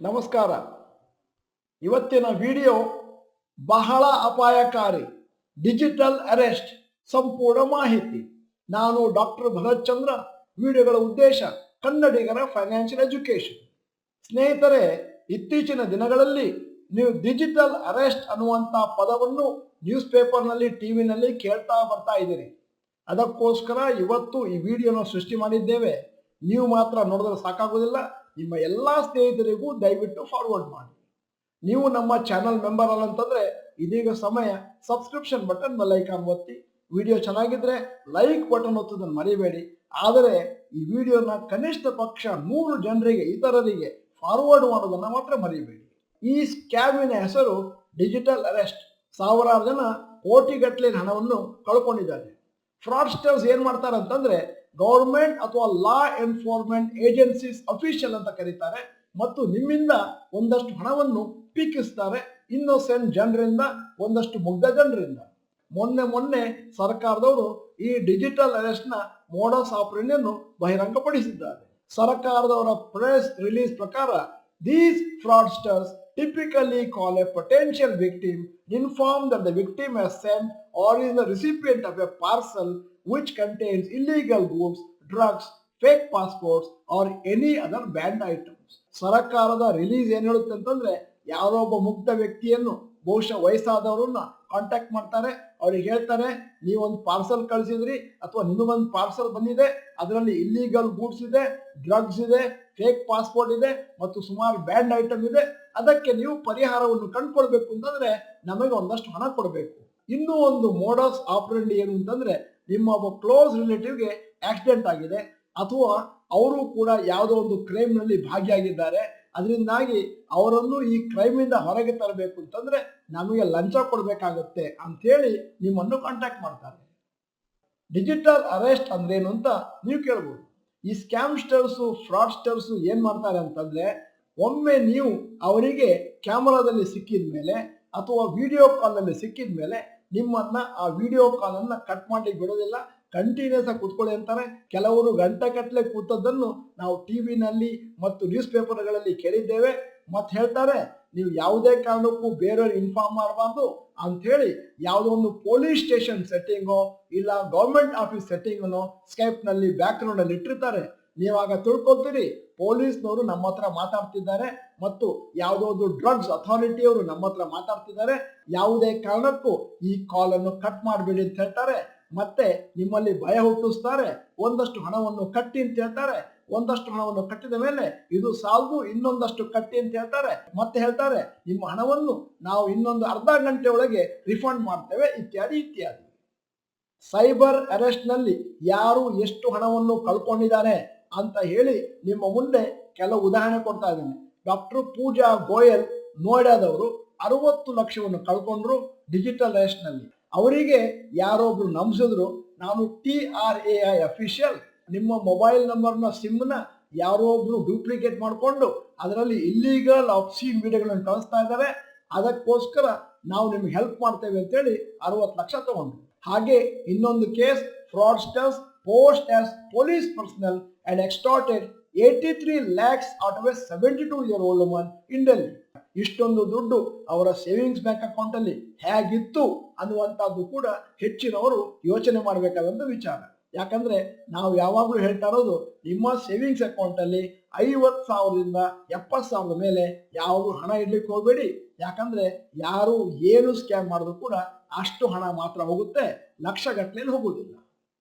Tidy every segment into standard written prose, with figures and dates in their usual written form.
ನಮಸ್ಕಾರ. ಇವತ್ತಿನ ವಿಡಿಯೋ ಬಹಳ ಅಪಾಯಕಾರಿ ಡಿಜಿಟಲ್ ಅರೆಸ್ಟ್ ಸಂಪೂರ್ಣ ಮಾಹಿತಿ. ನಾನು ಡಾಕ್ಟರ್ ಭರತ್ ಚಂದ್ರ. ವಿಡಿಯೋಗಳ ಉದ್ದೇಶ ಕನ್ನಡಿಗರ ಫೈನಾನ್ಷಿಯಲ್ ಎಜುಕೇಶನ್. ಸ್ನೇಹಿತರೆ, ಇತ್ತೀಚಿನ ದಿನಗಳಲ್ಲಿ ನೀವು ಡಿಜಿಟಲ್ ಅರೆಸ್ಟ್ ಅನ್ನುವಂಥ ಪದವನ್ನು ನ್ಯೂಸ್ ಪೇಪರ್ನಲ್ಲಿ ಟಿವಿನಲ್ಲಿ ಕೇಳ್ತಾ ಬರ್ತಾ ಇದ್ದೀರಿ. ಅದಕ್ಕೋಸ್ಕರ ಇವತ್ತು ಈ ವಿಡಿಯೋನ ಸೃಷ್ಟಿ ಮಾಡಿದ್ದೇವೆ. ನೀವು ಮಾತ್ರ ನೋಡಿದ್ರೆ ಸಾಕಾಗೋದಿಲ್ಲ, ನಿಮ್ಮ ಎಲ್ಲ ಸ್ನೇಹಿತರಿಗೂ ದಯವಿಟ್ಟು ಫಾರ್ವರ್ಡ್ ಮಾಡಿ. ನೀವು ನಮ್ಮ ಚಾನಲ್ ಮೆಂಬರ್ ಅಲ್ಲ ಅಂತಂದ್ರೆ ಇದೀಗ ಸಮಯ ಸಬ್ಸ್ಕ್ರಿಪ್ಷನ್ ಬಟನ್ ಬೆಲ್ ಐಕಾನ್ ಒತ್ತಿ. ವಿಡಿಯೋ ಚೆನ್ನಾಗಿದ್ರೆ ಲೈಕ್ ಬಟನ್ ಒತ್ತೋದನ್ನು ಮರಿಬೇಡಿ. ಆದರೆ ಈ ವಿಡಿಯೋನ ಕನಿಷ್ಠ ಪಕ್ಷ 100 ಜನರಿಗೆ, ಇತರರಿಗೆ ಫಾರ್ವರ್ಡ್ ಮಾಡೋದನ್ನ ಮಾತ್ರ ಮರಿಬೇಡಿ. ಈ ಸ್ಕ್ಯಾಮಿನ ಹೆಸರು ಡಿಜಿಟಲ್ ಅರೆಸ್ಟ್. ಸಾವಿರಾರು ಜನ ಕೋಟಿಗಟ್ಟಲೆ ಹಣವನ್ನು ಕಳ್ಕೊಂಡಿದ್ದಾರೆ. ಫ್ರಾಡ್ಸ್ಟರ್ಸ್ ಏನ್ ಮಾಡ್ತಾರೆ ಅಂತಂದ್ರೆ ಗೌರ್ಮೆಂಟ್ ಅಥವಾ ಲಾ ಎನ್ಫೋರ್ಸ್ಮೆಂಟ್ ಏಜೆನ್ಸೀಸ್ ಅಫಿಷಿಯಲ್ ಅಂತ ಕರೀತಾರೆ, ಮತ್ತು ನಿಮ್ಮಿಂದ ಒಂದಷ್ಟು ಹಣವನ್ನು ಪೀಕಿಸ್ತಾರೆ ಇನ್ನೋಸೆಂಟ್ ಜನರಿಂದ, ಒಂದಷ್ಟು ಮುಗ್ಧ ಜನರಿಂದ. ಮೊನ್ನೆ ಸರ್ಕಾರದವರು ಈ ಡಿಜಿಟಲ್ ಅರೆಸ್ಟ್ ನ ಮೋಡಸ್ ಆಪರೇಂಡಿಯನ್ನು ಬಹಿರಂಗಪಡಿಸಿದ್ದಾರೆ. ಸರ್ಕಾರದವರ ಪ್ರೆಸ್ ರಿಲೀಸ್ ಪ್ರಕಾರ these fraudsters typically call a potential victim, inform that the victim has sent or is the recipient of a parcel which contains illegal goods, drugs, fake passports or any other banned items. ಸರ್ಕಾರದ release ಏನ್ ಹೇಳುತ್ತೆ ಅಂತಂದ್ರೆ, ಯಾರೋ ಒಬ್ಬ ಮುಗ್ಧ ವ್ಯಕ್ತಿಯನ್ನು, ಬಹುಶಃ ವಯಸ್ಸಾದವರನ್ನ contact ಮಾಡ್ತಾರೆ. ಅವ್ರಿಗೆ ಹೇಳ್ತಾರೆ, ನೀವೊಂದು ಪಾರ್ಸಲ್ ಕಳಿಸಿದ್ರಿ ಅಥವಾ ನಿಮಗೊಂದು ಪಾರ್ಸಲ್ ಬಂದಿದೆ, ಅದರಲ್ಲಿ ಇಲ್ಲಿಗಲ್ ಗೂಡ್ಸ್ ಇದೆ, ಡ್ರಗ್ಸ್ ಇದೆ, ಫೇಕ್ ಪಾಸ್ಪೋರ್ಟ್ ಇದೆ ಮತ್ತು ಸುಮಾರು ಬ್ಯಾಂಡ್ ಐಟಮ್ ಇದೆ. ಅದಕ್ಕೆ ನೀವು ಪರಿಹಾರವನ್ನು ಕಂಡುಕೊಳ್ಬೇಕು ಅಂತಂದ್ರೆ ನಮಗೆ ಒಂದಷ್ಟು ಹಣ ಕೊಡಬೇಕು. ಇನ್ನೂ ಒಂದು ಮೋಡಸ್ ಆಪರೇಂಡಿ ಏನು ಅಂತಂದ್ರೆ, ನಿಮ್ಮ ಒಬ್ಬ ಕ್ಲೋಸ್ ರಿಲೇಟಿವ್ಗೆ ಆಕ್ಸಿಡೆಂಟ್ ಆಗಿದೆ ಅಥವಾ ಅವರು ಕೂಡ ಯಾವುದೋ ಒಂದು ಕ್ರೈಮ್ ನಲ್ಲಿ ಭಾಗಿಯಾಗಿದ್ದಾರೆ, ಅದರಿಂದಾಗಿ ಅವರನ್ನು ಈ ಕ್ರೈಮ್ ಇಂದ ಹೊರಗೆ ತರಬೇಕು ಅಂತಂದ್ರೆ ನಮಗೆ ಲಂಚ ಕೊಡಬೇಕಾಗತ್ತೆ ಅಂತ ಹೇಳಿ ನಿಮ್ಮನ್ನು ಕಾಂಟ್ಯಾಕ್ಟ್ ಮಾಡ್ತಾರೆ. ಡಿಜಿಟಲ್ ಅರೆಸ್ಟ್ ಅಂದ್ರೇನು ಅಂತ ನೀವು ಕೇಳ್ಬೋದು. ಈ ಸ್ಕ್ಯಾಮ್ಸ್ಟರ್ಸು, ಫ್ರಾಡ್ಸ್ಟರ್ಸು ಏನ್ ಮಾಡ್ತಾರೆ ಅಂತಂದ್ರೆ, ಒಮ್ಮೆ ನೀವು ಅವರಿಗೆ ಕ್ಯಾಮರಾದಲ್ಲಿ ಸಿಕ್ಕಿದ ಮೇಲೆ ಅಥವಾ ವಿಡಿಯೋ ಕಾಲ್ ನಲ್ಲಿ ಸಿಕ್ಕಿದ ಮೇಲೆ ನಿಮ್ಮನ್ನ ಆ ವಿಡಿಯೋ ಕಾಲ್ ಅನ್ನ ಕಟ್ ಮಾಡ್ಲಿಕ್ಕೆ ಬಿಡೋದಿಲ್ಲ. ಕಂಟಿನ್ಯೂಸ್ ಆಗಿ ಕೂತ್ಕೊಳ್ಳಿ ಅಂತಾರೆ. ಕೆಲವರು ಗಂಟೆಗಟ್ಟಲೆ ಕೂತದ್ದನ್ನು ನಾವು ಟಿವಿನಲ್ಲಿ ಮತ್ತು ನ್ಯೂಸ್ ಪೇಪರ್ಗಳಲ್ಲಿ ಕೇಳಿದ್ದೇವೆ. ಮತ್ತೆ ಹೇಳ್ತಾರೆ, ನೀವು ಯಾವುದೇ ಕಾರಣಕ್ಕೂ ಬೇರೆಯವ್ರಿಗೆ ಇನ್ಫಾರ್ಮ್ ಮಾಡಬಾರ್ದು ಅಂತ ಹೇಳಿ ಯಾವುದೋ ಒಂದು ಪೊಲೀಸ್ ಸ್ಟೇಷನ್ ಸೆಟ್ಟಿಂಗೋ ಇಲ್ಲ ಗವರ್ಮೆಂಟ್ ಆಫೀಸ್ ಸೆಟ್ಟಿಂಗನ್ನು ಸ್ಕೈಪ್ ನಲ್ಲಿ ಬ್ಯಾಕ್ ಗ್ರೌಂಡ್ ಅಲ್ಲಿ ಇಟ್ಟಿರ್ತಾರೆ. ನೀವಾಗ ತಿಳ್ಕೊಳ್ತೀರಿ, ಪೊಲೀಸ್ನವರು ನಮ್ಮ ಹತ್ರ ಮಾತಾಡ್ತಿದ್ದಾರೆ ಮತ್ತು ಯಾವುದೋ ಒಂದು ಡ್ರಗ್ಸ್ ಅಥಾರಿಟಿಯವರು ನಮ್ಮ ಹತ್ರ ಮಾತಾಡ್ತಿದ್ದಾರೆ, ಯಾವುದೇ ಕಾರಣಕ್ಕೂ ಈ ಕಾಲ್ ಅನ್ನು ಕಟ್ ಮಾಡಬೇಡಿ ಅಂತ ಹೇಳ್ತಾರೆ. ಮತ್ತೆ ನಿಮ್ಮಲ್ಲಿ ಭಯ ಹುಟ್ಟಿಸ್ತಾರೆ. ಒಂದಷ್ಟು ಹಣವನ್ನು ಕಟ್ಟಿ ಅಂತ ಹೇಳ್ತಾರೆ. ಒಂದಷ್ಟು ಹಣವನ್ನು ಕಟ್ಟಿದ ಮೇಲೆ ಇದು ಸಾಲದು, ಇನ್ನೊಂದಷ್ಟು ಕಟ್ಟಿ ಅಂತ ಹೇಳ್ತಾರೆ. ಮತ್ತೆ ಹೇಳ್ತಾರೆ, ನಿಮ್ಮ ಹಣವನ್ನು ನಾವು ಇನ್ನೊಂದು ಅರ್ಧ ಗಂಟೆ ಒಳಗೆ ರಿಫಂಡ್ ಮಾಡ್ತೇವೆ, ಇತ್ಯಾದಿ ಇತ್ಯಾದಿ. ಸೈಬರ್ ಅರೆಸ್ಟ್ ನಲ್ಲಿ ಯಾರು ಎಷ್ಟು ಹಣವನ್ನು ಕಳ್ಕೊಂಡಿದ್ದಾರೆ ಅಂತ ಹೇಳಿ ನಿಮ್ಮ ಮುಂದೆ ಕೆಲವು ಉದಾಹರಣೆ ಕೊಡ್ತಾ ಇದ್ದೇನೆ. ಡಾಕ್ಟರ್ ಪೂಜಾ ಗೋಯಲ್ ನೋಯ್ಡಾದವರು 60 ಲಕ್ಷವನ್ನು ಕಳ್ಕೊಂಡ್ರು ಡಿಜಿಟಲ್ ಅರೆಸ್ಟ್ ನಲ್ಲಿ. ಅವರಿಗೆ ಯಾರೊಬ್ರು ನಂಬಿಸಿದ್ರು, ನಾನು TRAI ಅಫಿಷಿಯಲ್, ನಿಮ್ಮ ಮೊಬೈಲ್ ನಂಬರ್ನ ಸಿಮ್ನ ಯಾರೋ ಒಬ್ರು ಡೂಪ್ಲಿಕೇಟ್ ಮಾಡಿಕೊಂಡು ಅದರಲ್ಲಿ ಇಲ್ಲಿಗಲ್ ಆಬ್ಸೀನ್ ವಿಡಿಯೋಗಳನ್ನು ಕಳಿಸ್ತಾ ಇದ್ದಾರೆ, ಅದಕ್ಕೋಸ್ಕರ ನಾವು ನಿಮ್ಗೆ ಹೆಲ್ಪ್ ಮಾಡ್ತೇವೆ ಅಂತೇಳಿ 60 ಲಕ್ಷ ತಗೊಂಡ್ರು. ಹಾಗೆ ಇನ್ನೊಂದು case, fraudsters posed as police personnel and extorted 83 lakhs out of a 72-year-old woman in Delhi. ಇಷ್ಟೊಂದು ದುಡ್ಡು ಅವರ ಸೇವಿಂಗ್ಸ್ ಬ್ಯಾಂಕ್ ಅಕೌಂಟ್ ಅಲ್ಲಿ ಹೇಗಿತ್ತು ಅನ್ನುವಂಥದ್ದು ಕೂಡ ಹೆಚ್ಚಿನವರು ಯೋಚನೆ ಮಾಡಬೇಕಾದಂತ ವಿಚಾರ. ಯಾಕಂದ್ರೆ ನಾವು ಯಾವಾಗಲೂ ಹೇಳ್ತಾ ಇರೋದು, ನಿಮ್ಮ ಸೇವಿಂಗ್ಸ್ ಅಕೌಂಟ್ ಅಲ್ಲಿ 50,000ದಿಂದ 70,000 ಮೇಲೆ ಯಾವುದು ಹಣ ಇಡ್ಲಿಕ್ಕೆ ಹೋಗ್ಬೇಡಿ. ಯಾಕಂದ್ರೆ ಯಾರು ಏನು ಸ್ಕ್ಯಾಮ್ ಮಾಡಿದ್ರು ಕೂಡ ಅಷ್ಟು ಹಣ ಮಾತ್ರ ಹೋಗುತ್ತೆ, ಲಕ್ಷಗಟ್ಟಲೆ ಹೋಗುವುದಿಲ್ಲ.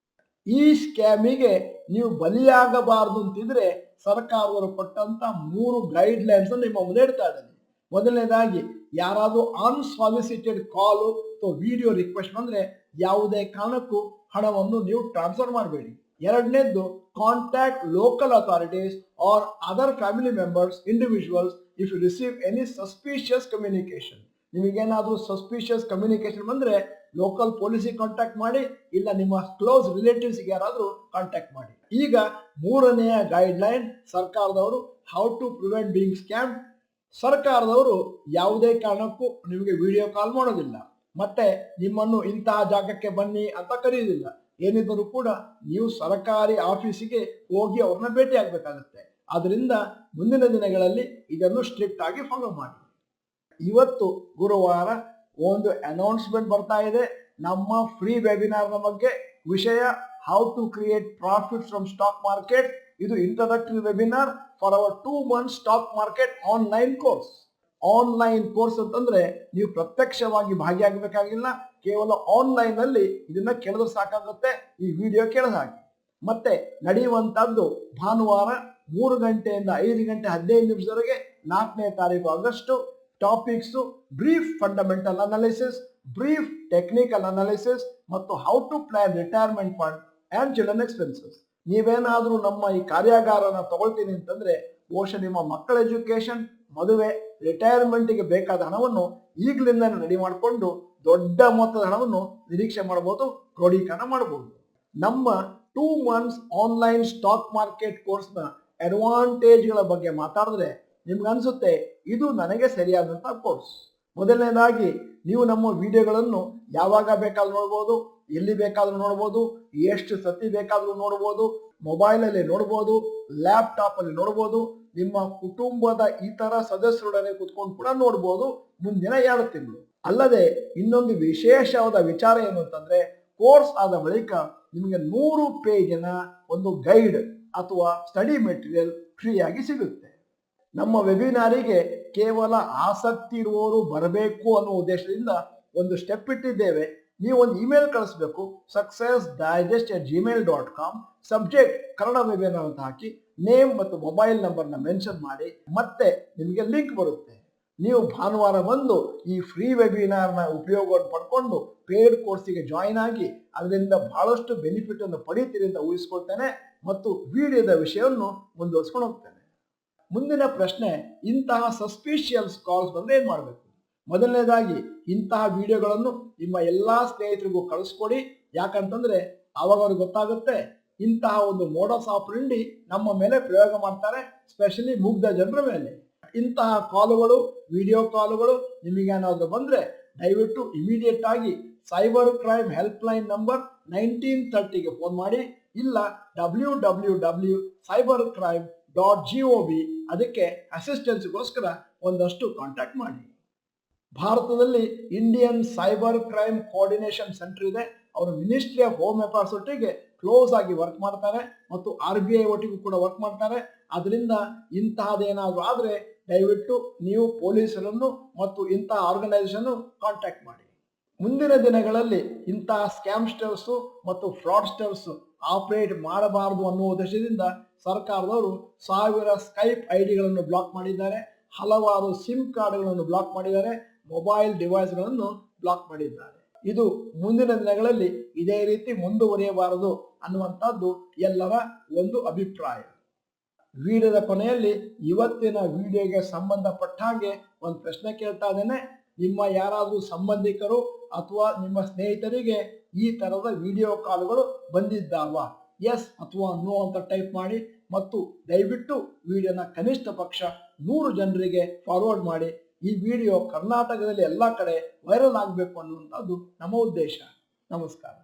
ಈ ಸ್ಕ್ಯಾಮಿಗೆ ನೀವು ಬಲಿಯಾಗಬಾರದು ಅಂತಿದ್ರೆ ಸರ್ಕಾರದವರು ಕೊಟ್ಟಂತ 3 ಗೈಡ್ ಲೈನ್ಸ್ ನಿಮ್ಮ ಮುಂದೆ ಇಡ್ತಾ ಇದ್ದೇನೆ. ಮೊದಲನೇದಾಗಿ, ಯಾರಾದ್ರೂ ಅನ್ಸಾಲಿಸಿಟೆಡ್ ಕಾಲ್ ಅಥವಾ ವಿಡಿಯೋ ರಿಕ್ವೆಸ್ಟ್ ಬಂದ್ರೆ ಯಾವುದೇ ಕಾರಣಕ್ಕೂ ಹಣವನ್ನು ನೀವು ಟ್ರಾನ್ಸ್ಫರ್ ಮಾಡಬೇಡಿ. ಎರಡನೇದ್ದು, contact local authorities or other family members individuals if you receive any suspicious communication. ನಿಮಗೇನಾದ್ರೂ ಸಸ್ಪಿಷಿಯಸ್ ಕಮ್ಯುನಿಕೇಶನ್ ಬಂದ್ರೆ ಲೋಕಲ್ ಪೊಲೀಸಿಗೆ ಕಾಂಟ್ಯಾಕ್ಟ್ ಮಾಡಿ, ಇಲ್ಲ ನಿಮ್ಮ ಕ್ಲೋಸ್ ರಿಲೇಟಿವ್ಸ್ಗೆ ಯಾರಾದ್ರೂ ಕಾಂಟ್ಯಾಕ್ಟ್ ಮಾಡಿ. ಈಗ 3ನೆಯ ಗೈಡ್ ಲೈನ್ ಸರ್ಕಾರದವರು, how to prevent being scam. ಸರ್ಕಾರದವರು ಯಾವುದೇ ಕಾರಣಕ್ಕೂ ನಿಮಗೆ ವಿಡಿಯೋ ಕಾಲ್ ಮಾಡೋದಿಲ್ಲ, ಮತ್ತೆ ನಿಮ್ಮನ್ನು ಇಂತಹ ಜಾಗಕ್ಕೆ ಬನ್ನಿ ಅಂತ ಕರೆಯುವುದಿಲ್ಲ. ಏನಿದ್ದರೂ ಕೂಡ ನೀವು ಸರ್ಕಾರಿ ಆಫೀಸಿಗೆ ಹೋಗಿ ಅವ್ರನ್ನ ಭೇಟಿ ಆಗ್ಬೇಕಾಗತ್ತೆ. ಆದ್ದರಿಂದ ಮುಂದಿನ ದಿನಗಳಲ್ಲಿ ಇದನ್ನು ಸ್ಟ್ರಿಕ್ಟ್ ಆಗಿ ಫಾಲೋ ಮಾಡಿ. ಇವತ್ತು ಗುರುವಾರ ಒಂದು ಅನೌನ್ಸ್ಮೆಂಟ್ ಬರ್ತಾ ಇದೆ ನಮ್ಮ ಫ್ರೀ ವೆಬಿನಾರ್ನ ಬಗ್ಗೆ. ವಿಷಯ how to create profit from stock market. ಇದು introductory webinar for our 2 months stock market online course. Online course ಅಂತಂದ್ರೆ ನೀವು ಪ್ರತ್ಯಕ್ಷವಾಗಿ ಭಾಗಿಯಾಗಬೇಕಾಗಿಲ್ಲ, ಕೇವಲ ಆನ್ಲೈನ್ ಅಲ್ಲಿ ಇದನ್ನ ಕೇಳಿದ್ರೆ ಸಾಕಾಗುತ್ತೆ, ಈ ವಿಡಿಯೋ ಕೇಳಿದ ಹಾಗೆ. ಮತ್ತೆ ನಡೆಯುವಂತದ್ದು ಭಾನುವಾರ 3 ಗಂಟೆಯಿಂದ 5 ಗಂಟೆ 15 ನಿಮಿಷದವರೆಗೆ 4ನೇ ತಾರೀಕು August. Topics brief fundamental analysis, brief technical analysis ಮತ್ತು how to plan retirement fund and children expenses. ನೀವೇನಾದ್ರೂ ನಮ್ಮ ಈ ಕಾರ್ಯಾಗಾರನ ತಗೊಳ್ತೀನಿ ಅಂತಂದ್ರೆ ಬಹುಶಃ ನಿಮ್ಮ ಮಕ್ಕಳ ಎಜುಕೇಶನ್, ಮದುವೆ, ರಿಟೈರ್ಮೆಂಟ್ಗೆ ಬೇಕಾದ ಹಣವನ್ನು ಈಗಲಿಂದ ರೆಡಿ ಮಾಡಿಕೊಂಡು ದೊಡ್ಡ ಮೊತ್ತದ ಹಣವನ್ನು ನಿರೀಕ್ಷೆ ಮಾಡಬಹುದು, ಕ್ರೋಢೀಕರಣ ಮಾಡಬಹುದು. ನಮ್ಮ 2 months ಆನ್ಲೈನ್ ಸ್ಟಾಕ್ ಮಾರ್ಕೆಟ್ ಕೋರ್ಸ್ನ ಅಡ್ವಾಂಟೇಜ್ಗಳ ಬಗ್ಗೆ ಮಾತಾಡಿದ್ರೆ ನಿಮ್ಗೆ ಅನ್ಸುತ್ತೆ ಇದು ನನಗೆ ಸರಿಯಾದಂಥ ಕೋರ್ಸ್. ಮೊದಲನೇದಾಗಿ ನೀವು ನಮ್ಮ ವಿಡಿಯೋಗಳನ್ನು ಯಾವಾಗ ಬೇಕಾದ್ರೂ ನೋಡ್ಬೋದು, ಎಲ್ಲಿ ಬೇಕಾದ್ರೂ ನೋಡ್ಬೋದು, ಎಷ್ಟು ಸತಿ ಬೇಕಾದ್ರೂ ನೋಡ್ಬೋದು, ಮೊಬೈಲಲ್ಲಿ ನೋಡ್ಬೋದು, ಲ್ಯಾಪ್ಟಾಪ್ ಅಲ್ಲಿ ನೋಡ್ಬೋದು, ನಿಮ್ಮ ಕುಟುಂಬದ ಇತರ ಸದಸ್ಯರೊಡನೆ ಕುತ್ಕೊಂಡು ಕೂಡ ನೋಡ್ಬೋದು ಮುಂದಿನ 2 ತಿಂಗಳು. ಅಲ್ಲದೆ ಇನ್ನೊಂದು ವಿಶೇಷವಾದ ವಿಚಾರ ಏನು ಅಂತಂದ್ರೆ ಕೋರ್ಸ್ ಆದ ಬಳಿಕ ನಿಮಗೆ 100 ಪೇಜಿನ ಒಂದು ಗೈಡ್ ಅಥವಾ ಸ್ಟಡಿ ಮೆಟೀರಿಯಲ್ ಫ್ರೀ ಆಗಿ ಸಿಗುತ್ತೆ. ನಮ್ಮ ವೆಬಿನಾರಿಗೆ ಕೇವಲ ಆಸಕ್ತಿ ಇರುವವರು ಬರಬೇಕು ಅನ್ನೋ ಉದ್ದೇಶದಿಂದ ಒಂದು ಸ್ಟೆಪ್ ಇಟ್ಟಿದ್ದೇವೆ. ನೀವು ಒಂದು ಇಮೇಲ್ ಕಳಿಸ್ಬೇಕು, successdigest@gmail.com, ಸಬ್ಜೆಕ್ಟ್ ಕನ್ನಡ ವೆಬಿನಾರ್ ಅಂತ ಹಾಕಿ ನೇಮ್ ಮತ್ತು ಮೊಬೈಲ್ ನಂಬರ್ನ ಮೆನ್ಷನ್ ಮಾಡಿ, ಮತ್ತೆ ನಿಮಗೆ ಲಿಂಕ್ ಬರುತ್ತೆ. ನೀವು ಭಾನುವಾರ ಬಂದು ಈ ಫ್ರೀ ವೆಬಿನಾರ್ನ ಉಪಯೋಗವನ್ನು ಪಡ್ಕೊಂಡು ಪೇಡ್ ಕೋರ್ಸಿಗೆ ಜಾಯಿನ್ ಆಗಿ ಅದರಿಂದ ಬಹಳಷ್ಟು ಬೆನಿಫಿಟ್ ಅನ್ನು ಪಡೀತೀರಿ ಅಂತ ಊಹಿಸ್ಕೊಳ್ತೇನೆ ಮತ್ತು ವಿಡಿಯೋದ ವಿಷಯವನ್ನು ಮುಂದುವರಿಸ್ಕೊಂಡು ಹೋಗ್ತೇನೆ. ಮುಂದಿನ ಪ್ರಶ್ನೆ, ಇಂತಹ ಸಸ್ಪಿಷಿಯಸ್ ಕಾಲ್ಸ್ ಬಂದ್ರೆ ಏನ್ ಮಾಡಬೇಕು? ಮೊದಲನೇದಾಗಿ ಇಂತಹ ವಿಡಿಯೋಗಳನ್ನು ನಿಮ್ಮ ಎಲ್ಲಾ ಸ್ನೇಹಿತರಿಗೂ ಕಳಿಸ್ಕೊಡಿ. ಯಾಕಂತಂದ್ರೆ ಅವಾಗ ಅವ್ರಿಗೆ ಗೊತ್ತಾಗುತ್ತೆ ಇಂತಹ ಒಂದು ಮೋಡಸ್ ಆಪರೆಂಡಿ ನಮ್ಮ ಮೇಲೆ ಪ್ರಯೋಗ ಮಾಡ್ತಾರೆ, ಸ್ಪೆಷಲಿ ಮುಗ್ಧ ಜನರ ಮೇಲೆ. ಇಂತಹ ಕಾಲುಗಳು, ವಿಡಿಯೋ ಕಾಲುಗಳು ನಿಮಗೇನಾದ್ರೂ ಬಂದ್ರೆ ದಯವಿಟ್ಟು ಇಮಿಡಿಯೇಟ್ ಆಗಿ cyber crime help line number 1930ಗೆ ಫೋನ್ ಮಾಡಿ, ಇಲ್ಲ www.cybercrime.gov ಅದಕ್ಕೆ ಅಸಿಸ್ಟೆನ್ಸ್ಗೋಸ್ಕರ ಒಂದಷ್ಟು ಕಾಂಟ್ಯಾಕ್ಟ್ ಮಾಡಿ. ಭಾರತದಲ್ಲಿ Indian cyber crime coordination centre ಇದೆ. ಅವರು ಮಿನಿಸ್ಟ್ರಿ ಆಫ್ ಹೋಮ್ ಅಫೇರ್ಸ್ ಒಟ್ಟಿಗೆ ಕ್ಲೋಸ್ ಆಗಿ ವರ್ಕ್ ಮಾಡ್ತಾರೆ ಮತ್ತು RBI ಒಟ್ಟಿಗೂ ಕೂಡ ವರ್ಕ್ ಮಾಡ್ತಾರೆ. ಅದರಿಂದ ಇಂತಹದೇನಾದ್ರೂ ಆದ್ರೆ ದಯವಿಟ್ಟು ನೀವು ಪೊಲೀಸರನ್ನು ಮತ್ತು ಇಂತಹ ಆರ್ಗನೈಸೇಷನ್ ಕಾಂಟ್ಯಾಕ್ಟ್ ಮಾಡಿ. ಮುಂದಿನ ದಿನಗಳಲ್ಲಿ ಇಂತಹ ಸ್ಕ್ಯಾಮ್ಸ್ಟರ್ಸ್ ಮತ್ತು ಫ್ರಾಡ್ಸ್ಟರ್ಸ್ ಆಪರೇಟ್ ಮಾಡಬಾರದು ಅನ್ನುವ ಉದ್ದೇಶದಿಂದ ಸರ್ಕಾರದವರು 1000 ಸ್ಕೈಪ್ ಐಡಿಗಳನ್ನು ಬ್ಲಾಕ್ ಮಾಡಿದ್ದಾರೆ, ಹಲವಾರು ಸಿಮ್ ಕಾರ್ಡ್ಗಳನ್ನು ಬ್ಲಾಕ್ ಮಾಡಿದ್ದಾರೆ, ಮೊಬೈಲ್ ಡಿವೈಸ್ಗಳನ್ನು ಬ್ಲಾಕ್ ಮಾಡಿದ್ದಾರೆ. ಇದು ಮುಂದಿನ ದಿನಗಳಲ್ಲಿ ಇದೇ ರೀತಿ ಮುಂದುವರಿಯಬಾರದು ಅನ್ನುವಂಥದ್ದು ಎಲ್ಲರ ಒಂದು ಅಭಿಪ್ರಾಯ. ವಿಡಿಯೋದ ಕೊನೆಯಲ್ಲಿ ಇವತ್ತಿನ ವಿಡಿಯೋಗೆ ಸಂಬಂಧಪಟ್ಟ ಹಾಗೆ ಒಂದು ಪ್ರಶ್ನೆ ಕೇಳ್ತಾ ಇದ್ದೇನೆ. ನಿಮ್ಮ ಯಾರಾದರೂ ಸಂಬಂಧಿಕರು ಅಥವಾ ನಿಮ್ಮ ಸ್ನೇಹಿತರಿಗೆ ಈ ತರದ ವಿಡಿಯೋ ಕಾಲ್ಗಳು ಬಂದಿದ್ದಾವಾ? ಎಸ್ ಅಥವಾ ನೋ ಅಂತ ಟೈಪ್ ಮಾಡಿ ಮತ್ತು ದಯವಿಟ್ಟು ವಿಡಿಯೋನ ಕನಿಷ್ಠ ಪಕ್ಷ 100 ಜನರಿಗೆ ಫಾರ್ವರ್ಡ್ ಮಾಡಿ. ಈ ವಿಡಿಯೋ ಕರ್ನಾಟಕದಲ್ಲಿ ಎಲ್ಲ ಕಡೆ ವೈರಲ್ ಆಗಬೇಕು ಅನ್ನುವಂಥದ್ದು ನಮ್ಮ ಉದ್ದೇಶ. ನಮಸ್ಕಾರ.